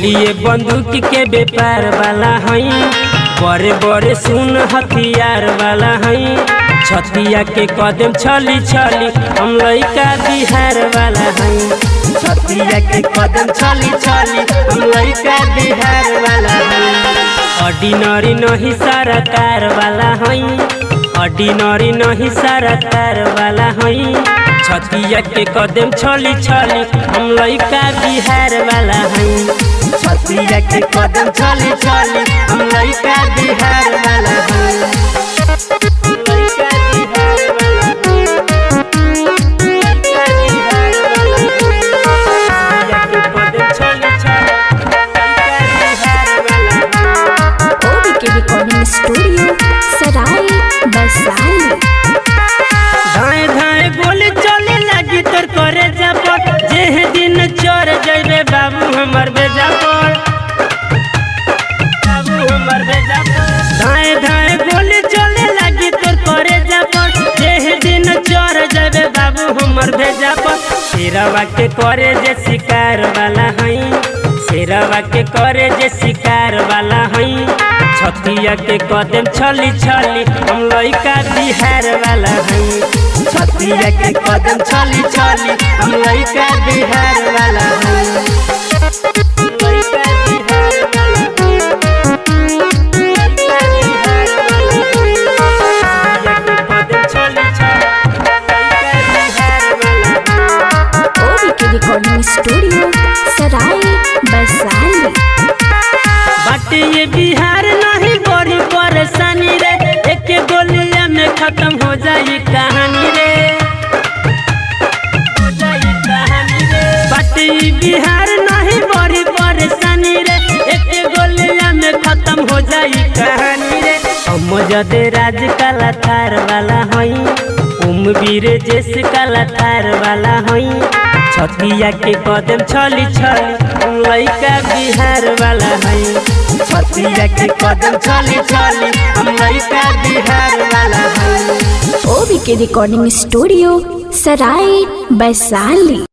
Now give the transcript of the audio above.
गोलिए बंदूक के व्यापार वाला हई, बड़े बड़े सुन हथियार वाला हई। छतिया के कदम छली छली हम लइका बिहार वाला हई। छतिया के कदम छली छली हम लइका बिहार वाला हई। ऑर्डिनरी नहीं सरकार वाला हई, ऑर्डिनरी नहीं सरकार वाला हई। छतिया के कदम छली छली हम लइका बिहार वाला हई। छतिया के कदम छली छली हम लइका बिहार वाला हई। लइका बिहार वाला हई। लइका बिहार वाला हई। छतिया के कदम छली छली लइका बिहार वाला हई। ओबीके रिकॉर्डिंग स्टूडियो सराय बरसाली। धाए धाए गोली चले लगी तोर करे जापर, जेह दिन चोर जइबे बाबू हमर बेजा पर। बाबू हमर बेजा पर। धाए धाए गोली चले लगी तोर करे जापर, जेह दिन चोर जइबे बाबू हमर बेजा पर। शेरवा के करे जे शिकार वाला हई, शेरवा के करे जे शिकार वाला हई। छतिया के कदम छली छली हम लइका बिहार वाला हई। छतिया के कदम छली छली हम लइका बिहार वाला हई। लइका बिहार वाला हई। लइका बिहार वाला हई। छतिया के कदम छली छली लइका बिहार वाला हई। ओबीके रिकॉर्डिंग स्टूडियो सराय बरसाली। बाटे ये बिहार नहीं बड़ी परेशानी रे, एक गोलिया में खत्म हो जाई कहानी रे। हो जाई कहानी रे। बाटे ये बिहार नहीं बड़ी परेशानी रे, एक गोलिया में खत्म हो जाई कहानी रे। हम जदे राज काला थार वाला हई, ओम वीर जैस काला थार वाला हई। छतिया के कदम छली छली हम लइका बिहार वाला हई। छतिया के कदम छली छली हम लइका बिहार वाला हई। ओबीके रिकॉर्डिंग स्टूडियो सराय बरसाली।